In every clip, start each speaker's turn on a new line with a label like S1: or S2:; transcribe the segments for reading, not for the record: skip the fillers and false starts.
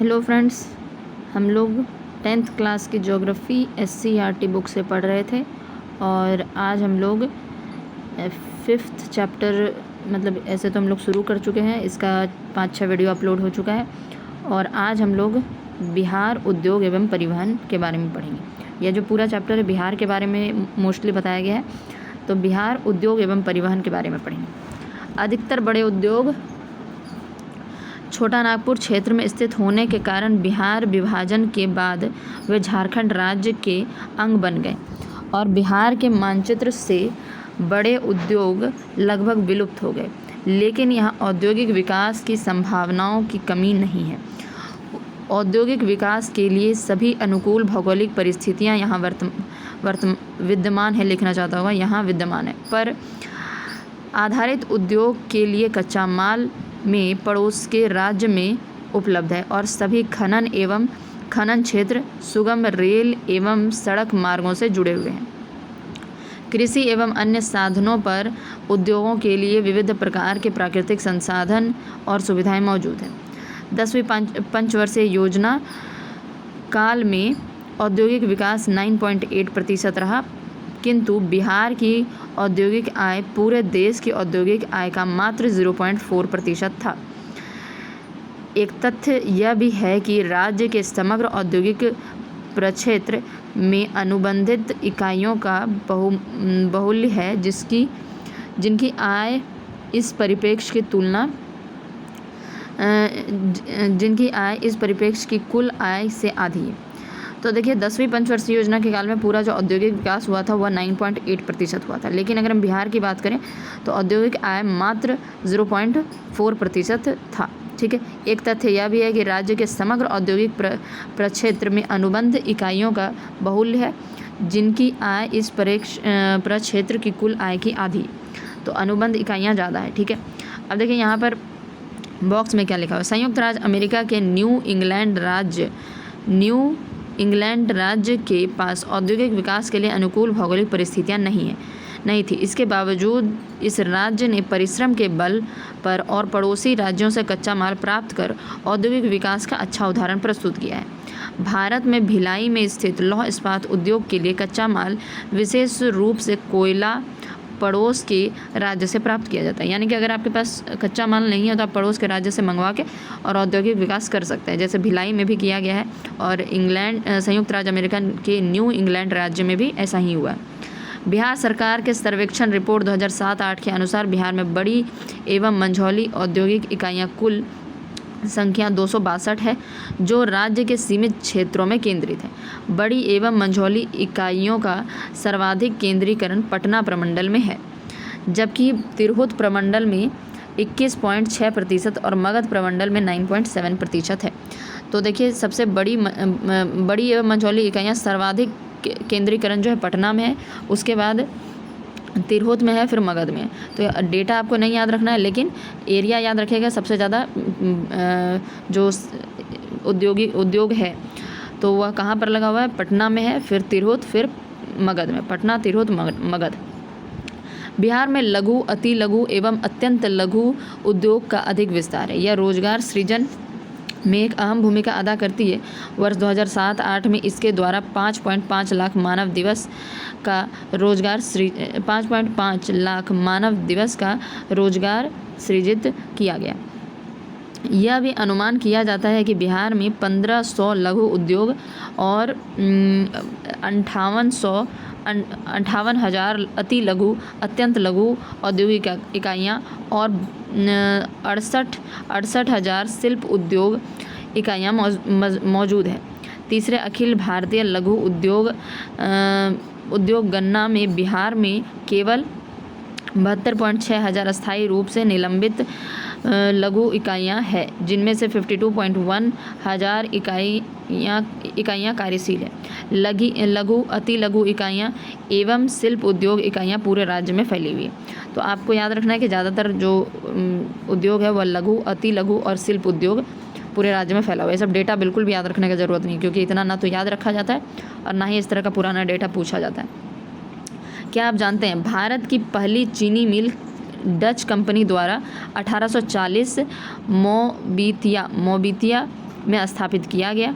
S1: Hello friends, हम लोग 10th class की ज्योग्राफी SCERT बुक से पढ़ रहे थे और आज हम लोग 5th चैप्टर मतलब ऐसे तो हम लोग शुरू कर चुके हैं। इसका 5-6 वीडियो अपलोड हो चुका है और आज हम लोग बिहार उद्योग एवं परिवहन के बारे में पढ़ेंगे। यह जो पूरा चैप्टर है बिहार के बारे में मोस्टली बताया गया है, तो बिहार उद्योग एवं परिवहन के बारे में पढ़ेंगे। अधिकतर बड़े उद्योग छोटा नागपुर क्षेत्र में स्थित होने के कारण बिहार विभाजन के बाद वे झारखंड राज्य के अंग बन गए और बिहार के मानचित्र से बड़े उद्योग लगभग विलुप्त हो गए। लेकिन यहाँ औद्योगिक विकास की संभावनाओं की कमी नहीं है। औद्योगिक विकास के लिए सभी अनुकूल भौगोलिक परिस्थितियाँ यहाँ विद्यमान है, लिखना चाहता होगा यहाँ विद्यमान है। पर आधारित उद्योग के लिए कच्चा माल में पड़ोस के राज्य में उपलब्ध है और सभी खनन क्षेत्र सुगम रेल एवं सड़क मार्गों से जुड़े हुए हैं। कृषि एवं अन्य साधनों पर उद्योगों के लिए विविध प्रकार के प्राकृतिक संसाधन और सुविधाएं मौजूद हैं। 10वीं पंचवर्षीय योजना काल में औद्योगिक विकास 9.8% रहा, किंतु बिहार की औद्योगिक आय पूरे देश की औद्योगिक आय का मात्र 0.4% था। एक तथ्य यह भी है कि राज्य के समग्र औद्योगिक प्रक्षेत्र में अनुबंधित इकाइयों का बाहुल्य है, जिनकी आय इस परिप्रेक्ष्य की कुल आय से आधी है। तो देखिए 10वीं पंचवर्षीय योजना के काल में पूरा जो औद्योगिक विकास हुआ था वह 9.8% हुआ था, लेकिन अगर हम बिहार की बात करें तो औद्योगिक आय मात्र 0.4% था। ठीक है। एक तथ्य यह भी है कि राज्य के समग्र औद्योगिक प्रक्षेत्र में अनुबंध इकाइयों का बाहुल्य है, जिनकी आय इस प्रक्षेत्र की कुल आय की आधी, तो अनुबंध इकाइयाँ ज़्यादा है। ठीक है। अब देखिए यहाँ पर बॉक्स में क्या लिखा हुआ है। संयुक्त राज्य अमेरिका के न्यू इंग्लैंड राज्य के पास औद्योगिक विकास के लिए अनुकूल भौगोलिक परिस्थितियां नहीं थी। इसके बावजूद इस राज्य ने परिश्रम के बल पर और पड़ोसी राज्यों से कच्चा माल प्राप्त कर औद्योगिक विकास का अच्छा उदाहरण प्रस्तुत किया है। भारत में भिलाई में स्थित लौह इस्पात उद्योग के लिए कच्चा माल विशेष रूप से कोयला पड़ोस के राज्य से प्राप्त किया जाता है। यानी कि अगर आपके पास कच्चा माल नहीं है तो आप पड़ोस के राज्य से मंगवा के और औद्योगिक विकास कर सकते हैं, जैसे भिलाई में भी किया गया है और संयुक्त राज्य अमेरिका के न्यू इंग्लैंड राज्य में भी ऐसा ही हुआ है। बिहार सरकार के सर्वेक्षण रिपोर्ट 2007-8 के अनुसार बिहार में बड़ी एवं मंझौली औद्योगिक इकाइयाँ कुल संख्या 262 है, जो राज्य के सीमित क्षेत्रों में केंद्रित है। बड़ी एवं मंझौली इकाइयों का सर्वाधिक केंद्रीकरण पटना प्रमंडल में है, जबकि तिरहुत प्रमंडल में 21.6% और मगध प्रमंडल में 9.7% है। तो देखिए सबसे बड़ी एवं मंझौली इकाइयाँ सर्वाधिक केंद्रीकरण जो है पटना में है, उसके बाद तिरहुत में है, फिर मगध में है। तो डेटा आपको नहीं याद रखना है, लेकिन एरिया याद रखिएगा। सबसे ज़्यादा जो उद्योग है तो वह कहाँ पर लगा हुआ है? पटना में है, फिर तिरहुत, फिर मगध में। पटना, तिरहुत, मगध। बिहार में लघु, अति लघु एवं अत्यंत लघु उद्योग का अधिक विस्तार है। यह रोजगार सृजन में एक अहम भूमिका अदा करती है। वर्ष 2007-8 में इसके द्वारा 5.5 लाख मानव दिवस का रोजगार सृजित किया गया। यह भी अनुमान किया जाता है कि बिहार में 1500 लघु उद्योग और 58,000 अति लघु अत्यंत लघु औद्योगिक इकाइयाँ और 68,000 शिल्प उद्योग इकाइयाँ मौजूद है। तीसरे अखिल भारतीय लघु उद्योग गणना में बिहार में केवल 72.6 हजार अस्थायी रूप से निलंबित लघु इकाइयाँ हैं, जिनमें से 52.1 हजार इकाइयाँ कार्यशील है। लघु अति लघु इकाइयाँ एवं शिल्प उद्योग इकाइयाँ पूरे राज्य में फैली हुई है। तो आपको याद रखना है कि ज़्यादातर जो उद्योग है वह लघु, अति लघु और शिल्प उद्योग पूरे राज्य में फैला हुआ है। ये सब डेटा बिल्कुल भी याद रखने की ज़रूरत नहीं, क्योंकि इतना ना तो याद रखा जाता है और ना ही इस तरह का पुराना डेटा पूछा जाता है। क्या आप जानते हैं भारत की पहली चीनी मिल डच कंपनी द्वारा 1840 मोबितिया में स्थापित किया गया।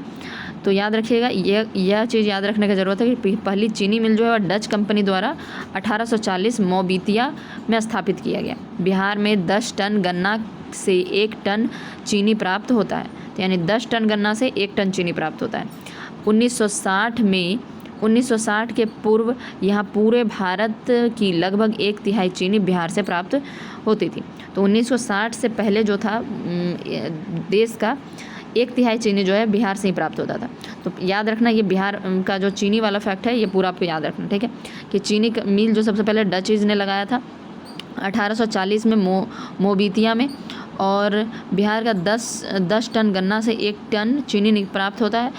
S1: तो याद रखिएगा, यह चीज़ याद रखने की ज़रूरत है कि पहली चीनी मिल जो है वह डच कंपनी द्वारा 1840 मोबितिया में स्थापित किया गया। बिहार में 10 टन गन्ना से 1 टन चीनी प्राप्त होता है, तो यानी 10 टन गन्ना से 1 टन चीनी प्राप्त होता है। 1960 के पूर्व यहाँ पूरे भारत की लगभग 1/3 चीनी बिहार से प्राप्त होती थी। तो 1960 से पहले जो था देश का 1/3 चीनी जो है बिहार से ही प्राप्त होता था। तो याद रखना, ये बिहार का जो चीनी वाला फैक्ट है ये पूरा आपको याद रखना, ठीक है। कि चीनी का मिल जो सबसे पहले डचीज ने लगाया था 1840 में मोबितिया में, और बिहार का 10 टन गन्ना से 1 टन चीनी प्राप्त होता है।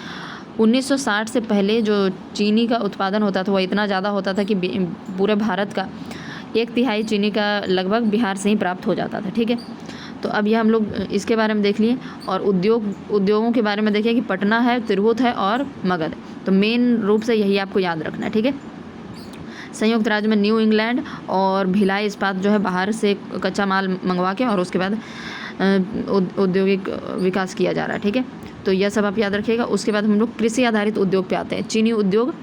S1: 1960 से पहले जो चीनी का उत्पादन होता था वह इतना ज़्यादा होता था कि पूरे भारत का 1/3 चीनी का लगभग बिहार से ही प्राप्त हो जाता था, ठीक है। तो अब यह हम लोग इसके बारे में देख लिए, और उद्योगों के बारे में देखिए कि पटना है, तिरहुत है और मगध। तो मेन रूप से यही आपको याद रखना है, ठीक है। संयुक्त राज्य में न्यू इंग्लैंड और भिलाई इस्पात जो है बाहर से कच्चा माल मंगवा के और उसके बाद औद्योगिक विकास किया जा रहा है, ठीक है। तो यह सब आप याद रखिएगा। उसके बाद हम लोग कृषि आधारित उद्योग पे आते हैं। चीनी उद्योग,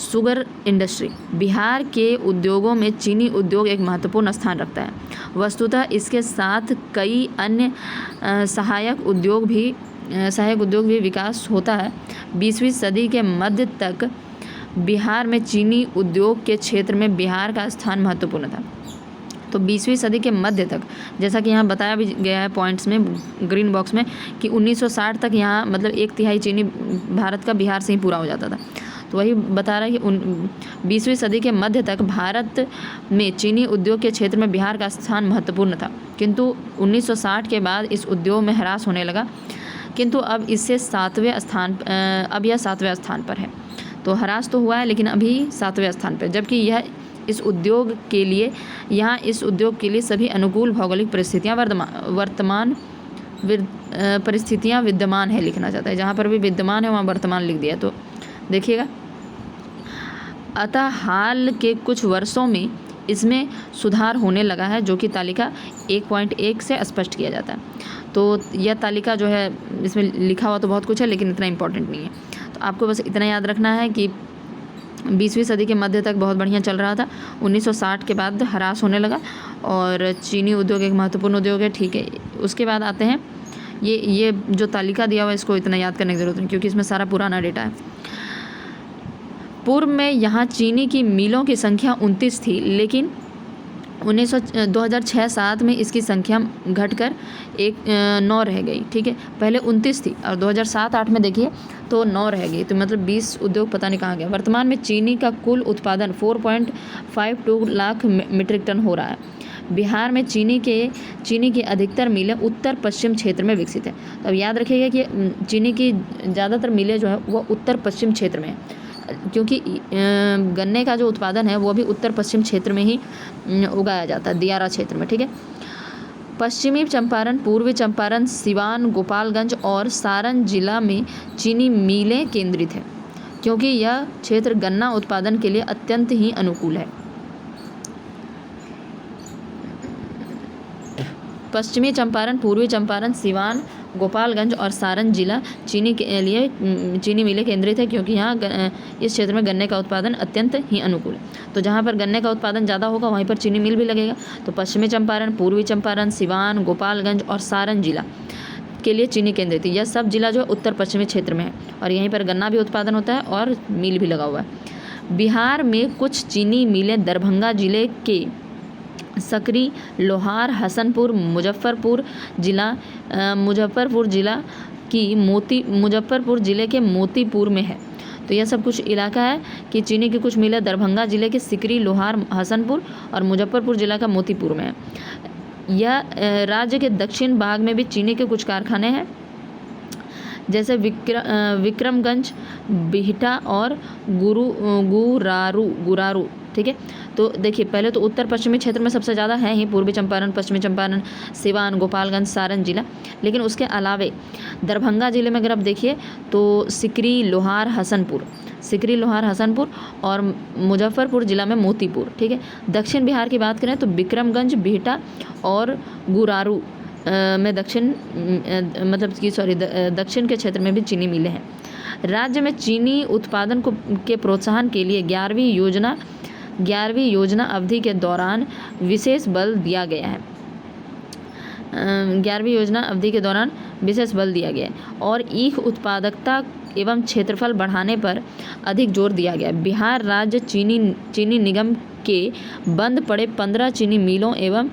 S1: शुगर इंडस्ट्री। बिहार के उद्योगों में चीनी उद्योग एक महत्वपूर्ण स्थान रखता है। वस्तुतः इसके साथ कई अन्य सहायक उद्योग भी विकास होता है। 20वीं सदी के मध्य तक बिहार में चीनी उद्योग के क्षेत्र में बिहार का स्थान महत्वपूर्ण था। तो 20वीं सदी के मध्य तक, जैसा कि यहाँ बताया भी गया है पॉइंट्स में, ग्रीन बॉक्स में, कि 1960 तक यहाँ मतलब 1/3 चीनी भारत का बिहार से ही पूरा हो जाता था। तो वही बता रहा है कि 20वीं सदी के मध्य तक भारत में चीनी उद्योग के क्षेत्र में बिहार का स्थान महत्वपूर्ण था, किंतु 1960 के बाद इस उद्योग में ह्रास होने लगा, किंतु अब यह 7वें स्थान पर है। तो ह्रास तो हुआ है लेकिन अभी 7वें स्थान पर, जबकि इस उद्योग के लिए सभी अनुकूल भौगोलिक परिस्थितियाँ परिस्थितियाँ विद्यमान है लिखना चाहता है। जहाँ पर भी विद्यमान है वहाँ वर्तमान लिख दिया। तो देखिएगा, अतः हाल के कुछ वर्षों में इसमें सुधार होने लगा है, जो कि तालिका 1.1 से स्पष्ट किया जाता है। तो यह तालिका जो है इसमें लिखा हुआ तो बहुत कुछ है लेकिन इतना इम्पोर्टेंट नहीं है। तो आपको बस इतना याद रखना है कि 20वीं सदी के मध्य तक बहुत बढ़िया चल रहा था। 1960 के बाद ह्रास होने लगा और चीनी उद्योग एक महत्वपूर्ण उद्योग है, ठीक है। उसके बाद आते हैं ये जो तालिका दिया हुआ है इसको इतना याद करने की ज़रूरत नहीं, क्योंकि इसमें सारा पुराना डेटा है। पूर्व में यहाँ चीनी की मिलों की संख्या 29 थी, लेकिन 2006-07 में इसकी संख्या घटकर 9 रह गई, ठीक है। पहले 29 थी और 2007-08 में देखिए तो 9 रह गई, तो मतलब 20 उद्योग पता नहीं कहाँ गया। वर्तमान में चीनी का कुल उत्पादन 4.52 लाख मीट्रिक टन हो रहा है। बिहार में चीनी की अधिकतर मिलें उत्तर पश्चिम क्षेत्र में विकसित है। तो अब याद रखिएगा कि चीनी की ज़्यादातर मिलें जो है वो उत्तर पश्चिम क्षेत्र में है, क्योंकि गन्ने का जो उत्पादन है वो भी उत्तर पश्चिम क्षेत्र में ही उगाया जाता है, दियारा क्षेत्र में, ठीक है। पश्चिमी चंपारण, पूर्वी चंपारण, सिवान, गोपालगंज और सारण जिला में चीनी मिलें केंद्रित है, क्योंकि यह क्षेत्र गन्ना उत्पादन के लिए अत्यंत ही अनुकूल है। पश्चिमी चंपारण, पूर्वी चंपारण, सिवान, गोपालगंज और सारण जिला चीनी मिलें केंद्रित है, क्योंकि यहाँ इस क्षेत्र में गन्ने का उत्पादन अत्यंत ही अनुकूल है। तो जहाँ पर गन्ने का उत्पादन ज़्यादा होगा वहीं पर चीनी मिल भी लगेगा। तो पश्चिमी चंपारण, पूर्वी चंपारण, सिवान, गोपालगंज और सारण जिला के लिए चीनी केंद्रित है। यह सब जिला जो उत्तर पश्चिमी क्षेत्र में है और यहीं पर गन्ना भी उत्पादन होता है और मिल भी लगा हुआ है। बिहार में कुछ चीनी मिलें दरभंगा जिले के सकरी, लोहार, हसनपुर, मुजफ्फरपुर जिले के मोतीपुर में है। तो यह सब कुछ इलाका है कि चीनी की कुछ मिलें दरभंगा जिले के सिकरी, लोहार, हसनपुर और मुजफ्फरपुर जिला का मोतीपुर में है। यह राज्य के दक्षिण भाग में भी चीनी के कुछ कारखाने हैं, जैसे विक्रमगंज, बिहटा और गुरारू, ठीक है। तो देखिए, पहले तो उत्तर पश्चिमी क्षेत्र में सबसे ज़्यादा है ही पूर्वी चंपारण, पश्चिमी चंपारण, सिवान, गोपालगंज, सारण जिला। लेकिन उसके अलावे दरभंगा जिले में अगर आप देखिए तो सिकरी, लोहार, हसनपुर और मुजफ्फरपुर जिला में मोतीपुर, ठीक है। दक्षिण बिहार की बात करें तो विक्रमगंज, बिहटा और गुरारू में दक्षिण के क्षेत्र में भी चीनी मिलें हैं। राज्य में चीनी उत्पादन के प्रोत्साहन के लिए 11वीं योजना अवधि के दौरान विशेष बल दिया गया है। 11वीं योजना अवधि के दौरान विशेष बल दिया गया है और ईख उत्पादकता एवं क्षेत्रफल बढ़ाने पर अधिक जोर दिया गया। बिहार राज्य चीनी निगम के बंद पड़े 15 चीनी मिलों एवं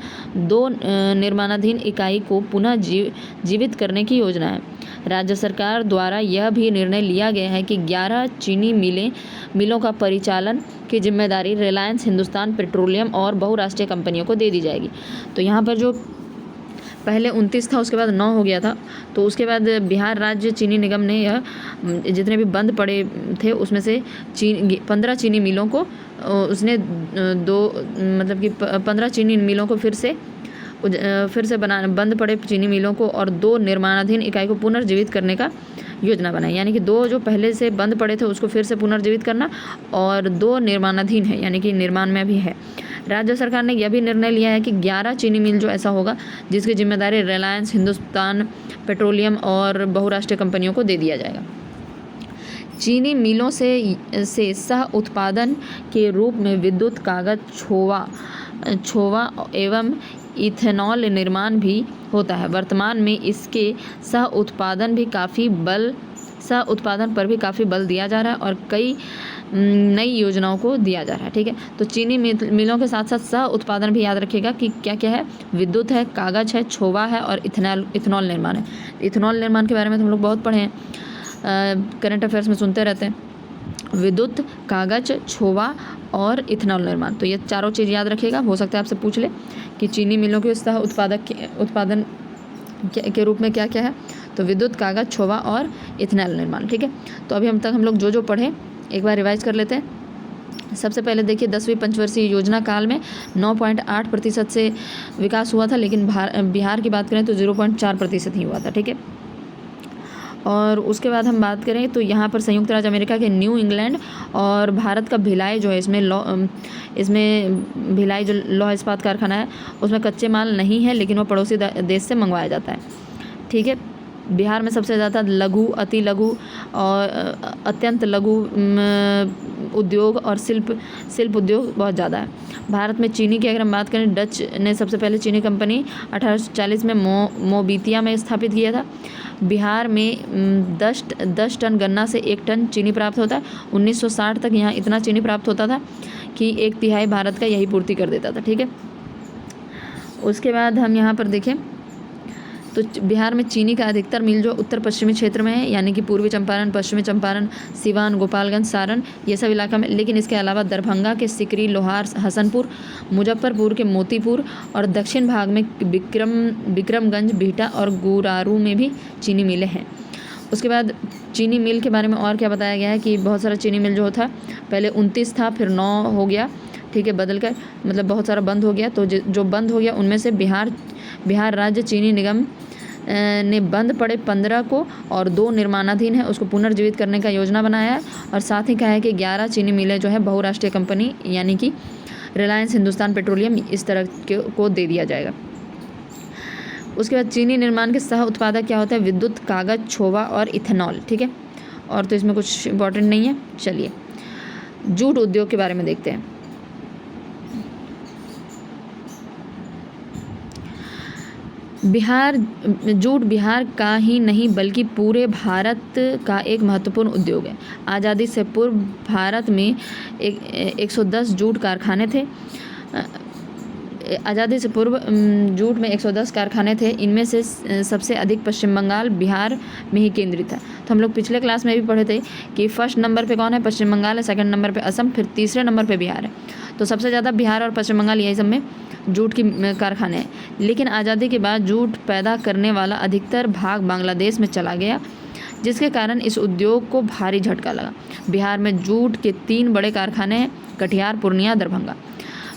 S1: 2 निर्माणाधीन इकाई को पुनः जीवित करने की योजना है। राज्य सरकार द्वारा यह भी निर्णय लिया गया है कि 11 चीनी मिलों का परिचालन की जिम्मेदारी रिलायंस हिंदुस्तान पेट्रोलियम और बहुराष्ट्रीय कंपनियों को दे दी जाएगी। तो यहाँ पर जो पहले 29 था, उसके बाद 9 हो गया था, तो उसके बाद बिहार राज्य चीनी निगम ने यह जितने भी बंद पड़े थे उसमें से 15 चीनी मिलों को उसने 15 चीनी मिलों को फिर से बंद पड़े चीनी मिलों को और 2 निर्माणाधीन इकाई को पुनर्जीवित करने का योजना बनाई। यानी कि 2 जो पहले से बंद पड़े थे उसको फिर से पुनर्जीवित करना और 2 निर्माणाधीन है यानी कि निर्माण में भी है। राज्य सरकार ने यह भी निर्णय लिया है कि 11 चीनी मिल जो ऐसा होगा जिसकी जिम्मेदारी रिलायंस हिंदुस्तान पेट्रोलियम और बहुराष्ट्रीय कंपनियों को दे दिया जाएगा। चीनी मिलों से सह उत्पादन के रूप में विद्युत, कागज, छोवा एवं इथेनॉल निर्माण भी होता है। वर्तमान में इसके सह उत्पादन पर भी काफ़ी बल दिया जा रहा है और कई नई योजनाओं को दिया जा रहा है। ठीक है, तो चीनी मिलों के साथ साथ सह उत्पादन भी याद रखिएगा कि क्या क्या है, विद्युत है, कागज है, छोवा है और इथेनॉल निर्माण है। इथेनॉल निर्माण के बारे में तो हम लोग बहुत पढ़े हैं, करंट अफेयर्स में सुनते रहते हैं। विद्युत, कागज, छोवा और इथेनॉल निर्माण, तो ये चारों चीज़ याद रखिएगा। हो सकता है आपसे पूछ ले कि चीनी मिलों के सह उत्पादन के रूप में क्या क्या है, तो विद्युत, कागज, छोवा और इथेनॉल निर्माण। ठीक है, तो अभी हम लोग जो पढ़े एक बार रिवाइज कर लेते हैं। सबसे पहले देखिए 10वीं पंचवर्षीय योजना काल में 9.8% से विकास हुआ था, लेकिन बिहार की बात करें तो 0.4% ही हुआ था। ठीक है, और उसके बाद हम बात करें तो यहाँ पर संयुक्त राज्य अमेरिका के न्यू इंग्लैंड और भारत का भिलाई जो है इसमें भिलाई जो लौह इस्पात कारखाना है उसमें कच्चे माल नहीं है, लेकिन वो पड़ोसी देश से मंगवाया जाता है। ठीक है, बिहार में सबसे ज़्यादा लघु, अति लघु और अत्यंत लघु उद्योग और शिल्प उद्योग बहुत ज़्यादा है। भारत में चीनी की अगर हम बात करें, डच ने सबसे पहले चीनी कंपनी 1840 में मोबितिया में स्थापित किया था। बिहार में 10 टन गन्ना से 1 टन चीनी प्राप्त होता है। 1960 तक यहाँ इतना चीनी प्राप्त होता था कि 1/3 भारत का यही पूर्ति कर देता था। ठीक है, उसके बाद हम यहाँ पर देखें तो बिहार में चीनी का अधिकतर मिल जो उत्तर पश्चिमी क्षेत्र में है, यानी कि पूर्वी चंपारण, पश्चिमी चंपारण, सिवान, गोपालगंज, सारण, ये सब इलाका में। लेकिन इसके अलावा दरभंगा के सिकरी, लोहार, हसनपुर, मुजफ्फरपुर के मोतीपुर और दक्षिण भाग में विक्रमगंज, बिहटा और गुरारू में भी चीनी मिलें हैं। उसके बाद चीनी मिल के बारे में और क्या बताया गया है कि बहुत सारा चीनी मिल जो था, पहले 29 था, फिर 9 हो गया। ठीक है, बदल कर मतलब बहुत सारा बंद हो गया। तो जो बंद हो गया उनमें से बिहार राज्य चीनी निगम ने बंद पड़े 15 को और 2 निर्माणाधीन है उसको पुनर्जीवित करने का योजना बनाया है। और साथ ही कहा है कि 11 चीनी मिलें जो है बहुराष्ट्रीय कंपनी यानी कि रिलायंस हिंदुस्तान पेट्रोलियम इस तरह को दे दिया जाएगा। उसके बाद चीनी निर्माण के सह उत्पादक क्या होता है, विद्युत, कागज, छोवा और इथेनॉल। ठीक है, और तो इसमें कुछ इंपॉर्टेंट नहीं है। चलिए जूट उद्योग के बारे में देखते हैं। जूट बिहार का ही नहीं बल्कि पूरे भारत का एक महत्वपूर्ण उद्योग है। आज़ादी से पूर्व भारत में 110 जूट कारखाने थे। आज़ादी से पूर्व जूट में 110 कारखाने थे। इनमें से सबसे अधिक पश्चिम बंगाल, बिहार में ही केंद्रित है। तो हम लोग पिछले क्लास में भी पढ़े थे कि फर्स्ट नंबर पे कौन है, पश्चिम बंगाल है, सेकंड नंबर पे असम, फिर तीसरे नंबर पे बिहार है। तो सबसे ज़्यादा बिहार और पश्चिम बंगाल यही सब में जूट की कारखाने हैं। लेकिन आज़ादी के बाद जूट पैदा करने वाला अधिकतर भाग बांग्लादेश में चला गया, जिसके कारण इस उद्योग को भारी झटका लगा। बिहार में जूट के 3 बड़े कारखाने हैं, कटिहार, पूर्णिया, दरभंगा।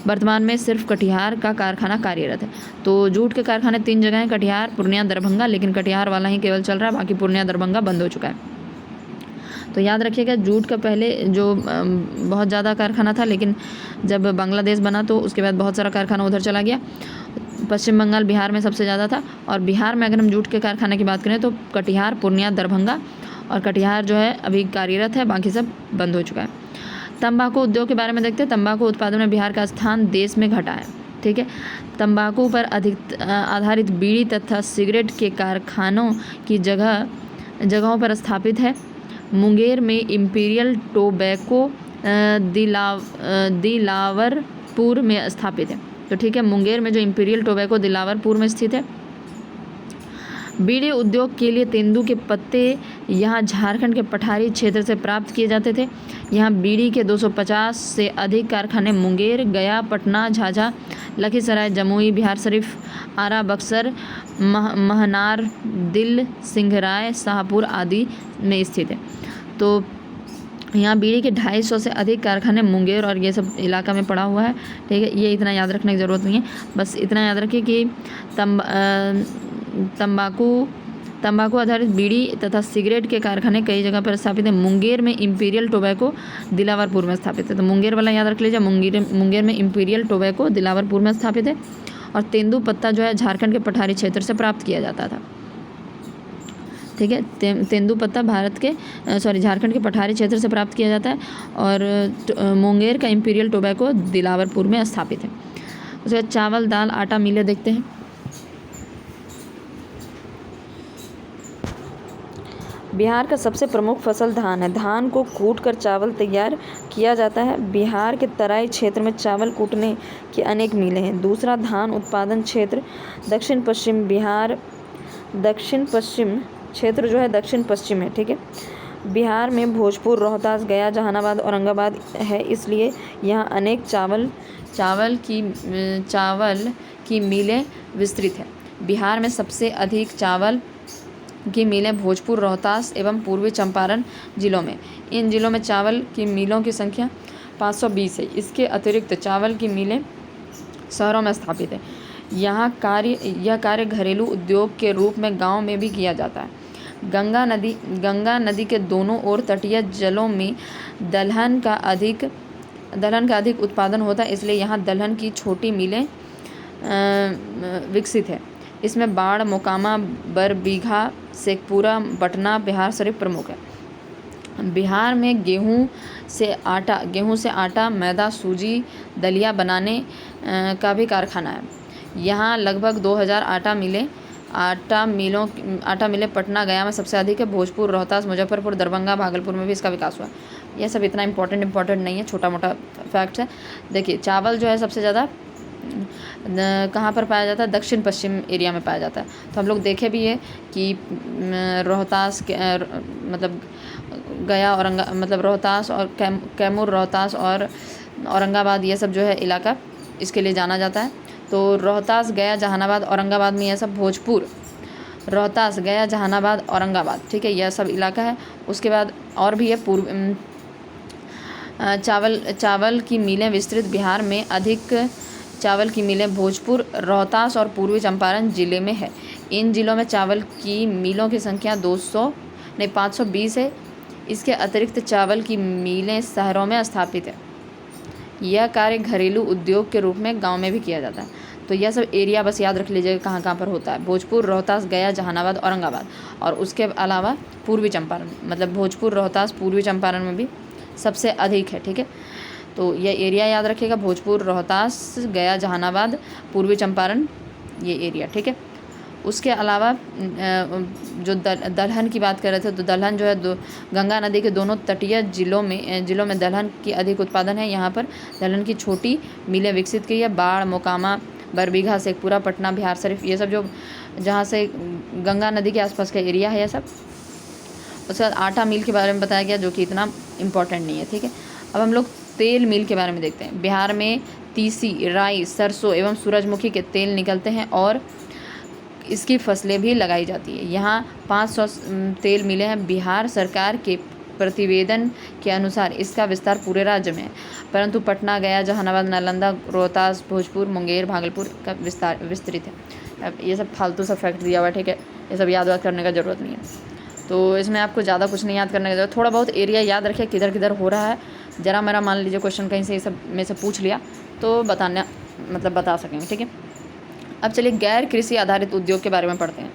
S1: वर्तमान में सिर्फ कटिहार का कारखाना कार्यरत है। तो जूट के कारखाने 3 जगह हैं, कटिहार, पूर्णिया, दरभंगा, लेकिन कटिहार वाला ही केवल चल रहा है, बाकी पूर्णिया, दरभंगा बंद हो चुका है। तो याद रखिएगा जूट का पहले जो बहुत ज़्यादा कारखाना था, लेकिन जब बांग्लादेश बना तो उसके बाद बहुत सारा कारखाना उधर चला गया। पश्चिम बंगाल, बिहार में सबसे ज़्यादा था। और बिहार में अगर हम जूट के कारखाने की बात करें तो कटिहार, पूर्णिया, दरभंगा, और कटिहार जो है अभी कार्यरत है, बाकी सब बंद हो चुका है। तंबाकू उद्योग के बारे में देखते हैं। तंबाकू उत्पादन में बिहार का स्थान देश में घटा है, ठीक है। तंबाकू पर अधिक आधारित बीड़ी तथा सिगरेट के कारखानों की जगहों पर स्थापित है। मुंगेर में इम्पीरियल टोबैको दिलावरपुर में स्थापित है। तो ठीक है, मुंगेर में जो इम्पीरियल टोबैको दिलावरपुर में स्थित है। बीड़ी उद्योग के लिए तेंदू के पत्ते यहाँ झारखंड के पठारी क्षेत्र से प्राप्त किए जाते थे। यहाँ बीड़ी के 250 से अधिक कारखाने मुंगेर, गया, पटना, झाझा, लखीसराय, जमुई, बिहार शरीफ, आरा, बक्सर, महनार, दिल, सिंहराय, शाहपुर आदि में स्थित है। तो यहाँ बीड़ी के 250 से अधिक कारखाने मुंगेर और ये सब इलाका में पड़ा हुआ है, ठीक है। ये इतना याद रखने की ज़रूरत नहीं है, बस इतना याद रखिए कि तंबाकू आधारित बीड़ी तथा सिगरेट के कारखाने कई जगह पर स्थापित है। मुंगेर में इम्पीरियल टोबैको दिलावरपुर में स्थापित है। तो मुंगेर वाला याद रख लीजिए, मुंगेर में इम्पीरियल टोबैको दिलावरपुर में स्थापित है। और तेंदू पत्ता जो है झारखंड के पठारी क्षेत्र से प्राप्त किया जाता था, ठीक है। तेंदू पत्ता झारखंड के पठारी क्षेत्र से प्राप्त किया जाता है। और मुंगेर का इम्पीरियल टोबैको दिलावरपुर में स्थापित है। उसके बाद चावल, दाल, आटा मिलें देखते हैं। बिहार का सबसे प्रमुख फसल धान है। धान को कूटकर चावल तैयार किया जाता है। बिहार के तराई क्षेत्र में चावल कूटने की अनेक मिलें हैं। दूसरा धान उत्पादन क्षेत्र दक्षिण पश्चिम क्षेत्र जो है दक्षिण पश्चिम है, ठीक है। बिहार में भोजपुर, रोहतास, गया, जहानाबाद, औरंगाबाद है, इसलिए यहाँ अनेक चावल की मिलें विस्तृत है। बिहार में सबसे अधिक चावल की मिलें भोजपुर, रोहतास एवं पूर्वी चंपारण जिलों में। इन जिलों में चावल की मिलों की संख्या 520 है। इसके अतिरिक्त चावल की मिलें शहरों में स्थापित है। यह कार्य घरेलू उद्योग के रूप में गांव में भी किया जाता है। गंगा नदी के दोनों ओर तटीय जलों में दलहन का अधिक उत्पादन होता है, इसलिए यहाँ दलहन की छोटी मिलें विकसित है। इसमें बाढ़, मोकामा, बरबीघा, शेखपुरा, पटना, बिहार शरीफ प्रमुख है। बिहार में गेहूं से आटा, मैदा, सूजी, दलिया बनाने का भी कारखाना है। यहाँ लगभग 2000 आटा मिलें पटना, गया में सबसे अधिक है। भोजपुर, रोहतास, मुजफ्फरपुर, दरभंगा, भागलपुर में भी इसका विकास हुआ। यह सब इतना इम्पोर्टेंट नहीं है, छोटा मोटा फैक्ट्स है। देखिए, चावल जो है सबसे ज़्यादा कहाँ पर पाया जाता है? दक्षिण पश्चिम एरिया में पाया जाता है। तो हम लोग देखे भी है कि रोहतास मतलब गया, रोहतास और कैमूर, रोहतास और औरंगाबाद, ये सब जो है इलाका इसके लिए जाना जाता है। तो रोहतास, गया, जहानाबाद, औरंगाबाद में यह सब भोजपुर, रोहतास, गया, जहानाबाद, औरंगाबाद, ठीक है, यह सब इलाका है। उसके बाद और भी है चावल की मिलें विस्तृत। बिहार में अधिक चावल की मिलें भोजपुर, रोहतास और पूर्वी चंपारण जिले में है। इन जिलों में चावल की मिलों की संख्या 520 है। इसके अतिरिक्त चावल की मिलें शहरों में स्थापित है। यह कार्य घरेलू उद्योग के रूप में गांव में भी किया जाता है। तो यह सब एरिया बस याद रख लीजिएगा कहाँ कहाँ पर होता है। भोजपुर, रोहतास, गया, जहानाबाद, औरंगाबाद, और उसके अलावा पूर्वी चंपारण, मतलब भोजपुर, रोहतास, पूर्वी चंपारण में भी सबसे अधिक है, ठीक है। तो यह एरिया याद रखिएगा, भोजपुर, रोहतास, गया, जहानाबाद, पूर्वी चंपारण, ये एरिया, ठीक है। उसके अलावा जो दलहन की बात कर रहे थे, तो दलहन जो है गंगा नदी के दोनों तटीय जिलों में दलहन की अधिक उत्पादन है। यहाँ पर दलहन की छोटी मिलें विकसित की है। बाढ़, मोकामा, बरबीघा, शेखपुरा, पटना, बिहार शरीफ, ये सब जो जहाँ से गंगा नदी के आसपास का एरिया है, ये सब। उसके बाद आटा मिल के बारे में बताया गया, जो कि इतना इम्पोर्टेंट नहीं है, ठीक है। अब हम लोग तेल मिल के बारे में देखते हैं। बिहार में तीसी, राई, सरसों एवं सूरजमुखी के तेल निकलते हैं और इसकी फसलें भी लगाई जाती है। यहाँ 500 तेल मिलें हैं। बिहार सरकार के प्रतिवेदन के अनुसार इसका विस्तार पूरे राज्य में है, परंतु पटना, गया, जहानाबाद, नालंदा, रोहतास, भोजपुर, मुंगेर, भागलपुर का विस्तृत है। अब ये सब फालतू सा फैक्ट दिया हुआ है, ठीक है, ये सब याद करने का ज़रूरत नहीं है। तो इसमें आपको ज़्यादा कुछ नहीं याद करने की ज़रूरत, थोड़ा बहुत एरिया याद रखिए किधर किधर हो रहा है। ज़रा मेरा मान लीजिए क्वेश्चन कहीं से ये सब में से पूछ लिया तो बता सकेंगे, ठीक है। अब चलिए गैर कृषि आधारित उद्योग के बारे में पढ़ते हैं।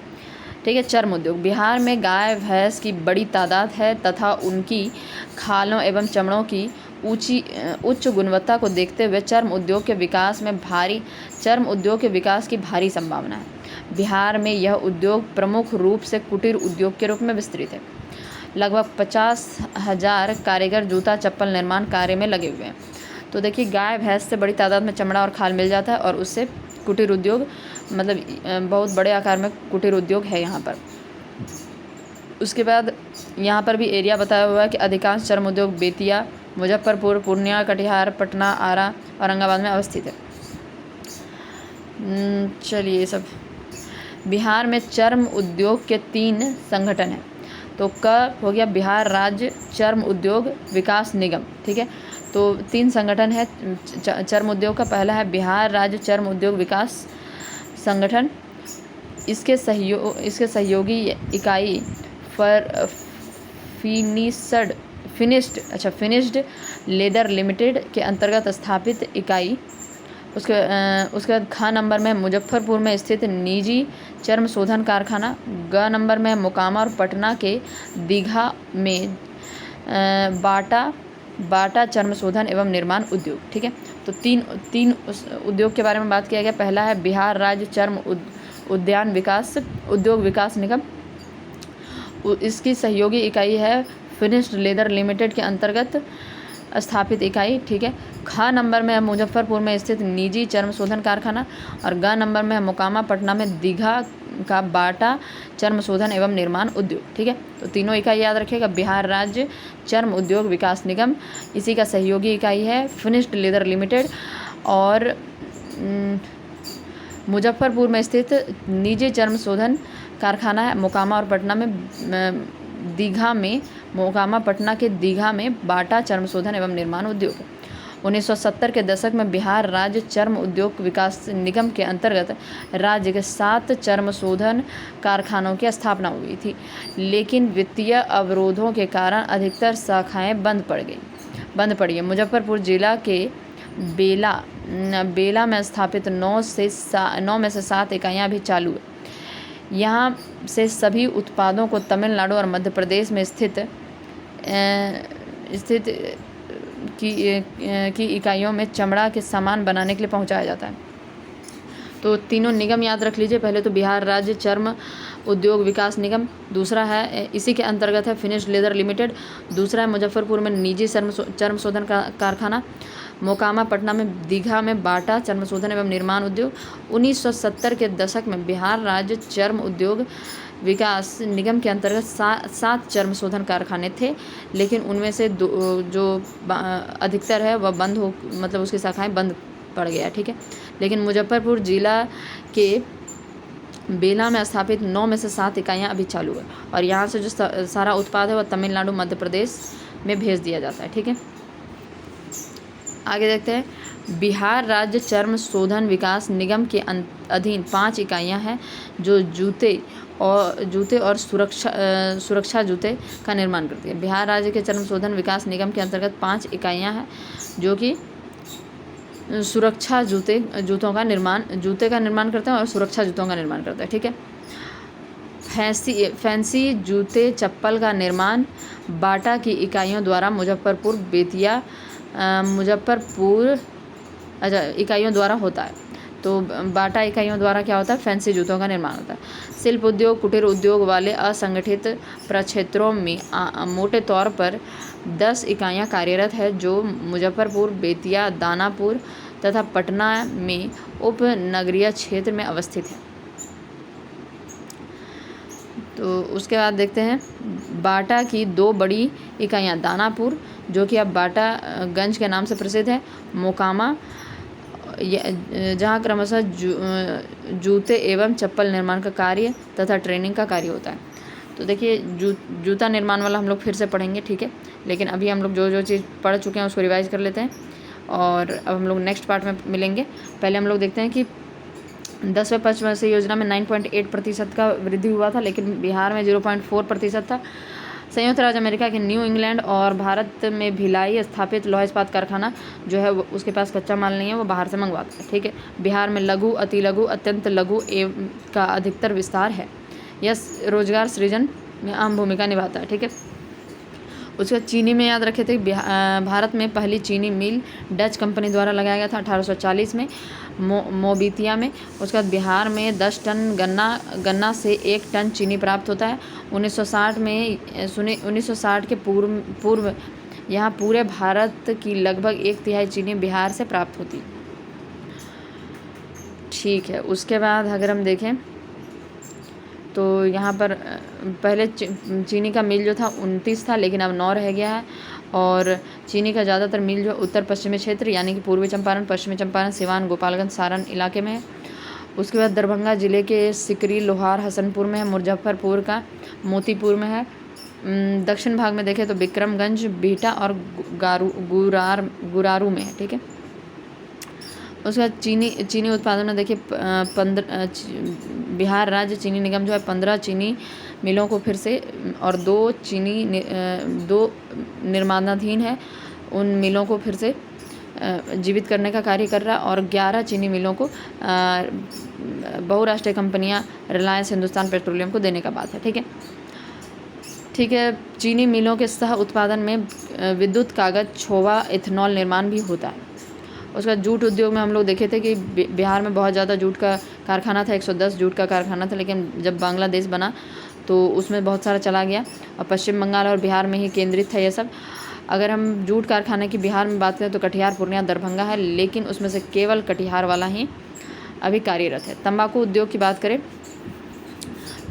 S1: ठीक है, चर्म उद्योग। बिहार में गाय भैंस की बड़ी तादाद है तथा उनकी खालों एवं चमड़ों की उच्च गुणवत्ता को देखते हुए चर्म उद्योग के विकास की भारी संभावना है। बिहार में यह उद्योग प्रमुख रूप से कुटीर उद्योग के रूप में विस्तृत है। लगभग 50,000 कारीगर जूता चप्पल निर्माण कार्य में लगे हुए हैं। तो देखिए, गाय भैंस से बड़ी तादाद में चमड़ा और खाल मिल जाता है और उससे कुटीर उद्योग, मतलब बहुत बड़े आकार में कुटीर उद्योग है यहाँ पर। उसके बाद यहाँ पर भी एरिया बताया हुआ है कि अधिकांश चर्म उद्योग बेतिया, मुजफ्फरपुर, पूर्णिया, कटिहार, पटना, आरा, औरंगाबाद में अवस्थित है। चलिए, ये सब बिहार में चर्म उद्योग के 3 संगठन हैं। तो हो गया बिहार राज्य चर्म उद्योग विकास निगम। ठीक है, तो 3 संगठन है चर्म उद्योग का। पहला है बिहार राज्य चर्म उद्योग विकास संगठन। इसके सहयोगी इकाई फिनिश्ड लेदर लिमिटेड के अंतर्गत स्थापित इकाई। उसके बाद ख नंबर में मुजफ्फरपुर में स्थित निजी चर्म शोधन कारखाना। ग नंबर में मोकामा और पटना के दीघा में बाटा चर्म शोधन एवं निर्माण उद्योग। ठीक है, तो तीन उद्योग के बारे में बात किया गया। पहला है बिहार राज्य चर्म उद्योग विकास निगम। इसकी सहयोगी इकाई है फिनिश्ड लेदर लिमिटेड के अंतर्गत स्थापित इकाई। ठीक है, ख नंबर में है मुजफ्फरपुर में स्थित निजी चर्म शोधन कारखाना और ग नंबर में है मोकामा पटना में दीघा का बाटा चर्म शोधन एवं निर्माण उद्योग। ठीक है, तो तीनों इकाई याद रखिएगा। बिहार राज्य चर्म उद्योग विकास निगम, इसी का सहयोगी इकाई है फिनिश्ड लेदर लिमिटेड, और मुजफ्फरपुर में स्थित निजी चर्म शोधन कारखाना है। मोकामा पटना के दीघा में बाटा चर्म शोधन एवं निर्माण उद्योग। 1970 के दशक में बिहार राज्य चर्म उद्योग विकास निगम के अंतर्गत राज्य के 7 चर्म शोधन कारखानों की स्थापना हुई थी, लेकिन वित्तीय अवरोधों के कारण अधिकतर शाखाएं बंद पड़ी। मुजफ्फरपुर जिला के बेला में स्थापित 9 में से 7 इकाइयाँ भी चालू है। यहाँ से सभी उत्पादों को तमिलनाडु और मध्य प्रदेश में स्थित की इकाइयों में चमड़ा के सामान बनाने के लिए पहुँचाया जाता है। तो तीनों निगम याद रख लीजिए। पहले तो बिहार राज्य चर्म उद्योग विकास निगम, दूसरा है इसी के अंतर्गत है फिनिश्ड लेदर लिमिटेड, दूसरा है मुजफ्फरपुर में निजी चर्म शोधन कारखाना, मोकामा पटना में दीघा में बाटा चर्म शोधन एवं निर्माण उद्योग। 1970 के दशक में बिहार राज्य चर्म उद्योग विकास निगम के अंतर्गत 7 चर्म शोधन कारखाने थे, लेकिन उनमें से जो अधिकतर है वह मतलब उसकी शाखाएं बंद पड़ गया। ठीक है, लेकिन मुजफ्फरपुर जिला के बेला में स्थापित 9 में से 7 इकाइयाँ अभी चालू है और यहाँ से जो सारा उत्पाद है वह तमिलनाडु मध्य प्रदेश में भेज दिया जाता है। ठीक है, आगे देखते हैं। बिहार राज्य चर्म शोधन विकास निगम के अधीन 5 इकाइयाँ हैं जो जूते और सुरक्षा जूते का निर्माण करती है। बिहार राज्य के चर्म शोधन विकास निगम के अंतर्गत 5 इकाइयाँ हैं जो कि सुरक्षा जूते का निर्माण करते हैं और सुरक्षा जूतों का निर्माण करते हैं। ठीक है, फैंसी जूते चप्पल का निर्माण बाटा की इकाइयों द्वारा इकाइयों द्वारा होता है। तो बाटा इकाइयों द्वारा क्या होता है, फैंसी जूतों का निर्माण होता है। शिल्प उद्योग कुटीर उद्योग वाले असंगठित प्रक्षेत्रों में मोटे तौर पर 10 इकाइयाँ कार्यरत है जो मुजफ्फरपुर, बेतिया, दानापुर तथा पटना में उपनगरीय क्षेत्र में अवस्थित है। तो उसके बाद देखते हैं बाटा की 2 बड़ी इकाइयाँ, दानापुर जो कि अब बाटागंज के नाम से प्रसिद्ध है, मोकामा जहाँ क्रमशः जूते एवं चप्पल निर्माण का कार्य तथा ट्रेनिंग का कार्य होता है। तो देखिए जूता निर्माण वाला हम लोग फिर से पढ़ेंगे। ठीक है, लेकिन अभी हम लोग जो चीज़ पढ़ चुके हैं उसको रिवाइज कर लेते हैं और अब हम लोग नेक्स्ट पार्ट में मिलेंगे। पहले हम लोग देखते हैं कि 10वें पंचवर्षीय योजना में 9.8% का वृद्धि हुआ था, लेकिन बिहार में 0.4% था। संयुक्त राज्य अमेरिका के न्यू इंग्लैंड और भारत में भिलाई स्थापित लौह इस्पात कारखाना जो है उसके पास कच्चा माल नहीं है, वो बाहर से मंगवाता है। ठीक है। बिहार में लघु, अति लघु, अत्यंत लघु एवं का अधिकतर विस्तार है। यह रोजगार सृजन में अहम भूमिका निभाता है। ठीक है। उसके बाद चीनी में याद रखे थे, भारत में पहली चीनी मिल डच कंपनी द्वारा लगाया गया था 1840 में मोबितिया में। उसके बाद बिहार में 10 टन गन्ना से 1 टन चीनी प्राप्त होता है। 1960 के पूर्व यहाँ पूरे भारत की लगभग 1/3 चीनी बिहार से प्राप्त होती। ठीक है। उसके बाद अगर हम देखें तो यहाँ पर पहले चीनी का मिल जो था 29 था, लेकिन अब 9 रह गया है। और चीनी का ज़्यादातर मिल जो उत्तर पश्चिमी क्षेत्र यानी कि पूर्वी चंपारण, पश्चिमी चंपारण, सिवान, गोपालगंज, सारण इलाके में है। उसके बाद दरभंगा जिले के सिकरी, लोहार, हसनपुर में है। मुजफ्फरपुर का मोतीपुर में है। दक्षिण भाग में देखें तो विक्रमगंज, बिहटा और गुरारू में है। ठीक है। उसके बाद चीनी उत्पादन में देखिए 15 बिहार राज्य चीनी निगम जो है 15 चीनी मिलों को फिर से और 2 निर्माणाधीन है, उन मिलों को फिर से जीवित करने का कार्य कर रहा है। और 11 चीनी मिलों को बहुराष्ट्रीय कंपनियां रिलायंस, हिंदुस्तान पेट्रोलियम को देने का बात है। ठीक है। ठीक है। चीनी मिलों के सह उत्पादन में विद्युत, कागज, छोवा, इथेनॉल निर्माण भी होता है। उसका जूट उद्योग में हम लोग देखे थे कि बिहार में बहुत ज़्यादा जूट का कारखाना था, 110 जूट का कारखाना था, लेकिन जब बांग्लादेश बना तो उसमें बहुत सारा चला गया और पश्चिम बंगाल और बिहार में ही केंद्रित था ये सब। अगर हम जूट कारखाने की बिहार में बात करें तो कटिहार, पूर्णिया, दरभंगा है, लेकिन उसमें से केवल कटिहार वाला ही अभी कार्यरत है। तंबाकू उद्योग की बात करें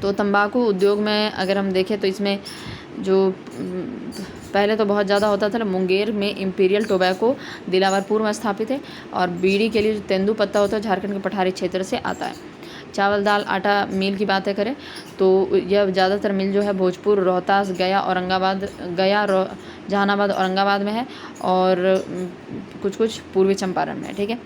S1: तो तंबाकू उद्योग में अगर हम देखें तो इसमें जो पहले तो बहुत ज़्यादा होता था। मुंगेर में इम्पीरियल टोबैको दिलावरपुर में स्थापित है। और बीड़ी के लिए जो तेंदुपत्ता होता है झारखंड के पठारी क्षेत्र से आता है। चावल, दाल, आटा मिल की बातें करें तो यह ज़्यादातर मिल जो है भोजपुर, रोहतास, जहानाबाद, औरंगाबाद में है और कुछ पूर्वी चंपारण में है। ठीक है।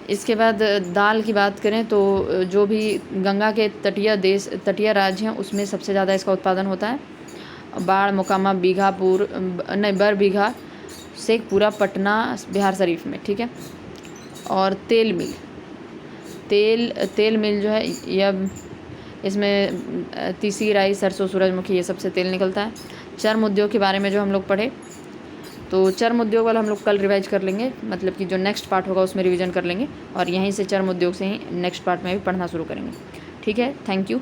S1: इसके बाद दाल की बात करें तो जो भी गंगा के तटीय राज्य हैं उसमें सबसे ज़्यादा इसका उत्पादन होता है। बाढ़, मोकामा, बरबीघा, शेखपुरा, पटना, बिहार शरीफ में। ठीक है। और तेल मिल जो है यह इसमें तीसी, राई, सरसों, सूरजमुखी ये सबसे तेल निकलता है। चर्म उद्योग के बारे में जो हम लोग पढ़े तो चर्म उद्योग वाला हम लोग कल रिवाइज कर लेंगे, मतलब कि जो नेक्स्ट पार्ट होगा उसमें रिवीजन कर लेंगे और यहीं से चर्म उद्योग से ही नेक्स्ट पार्ट में भी पढ़ना शुरू करेंगे। ठीक है। Thank you.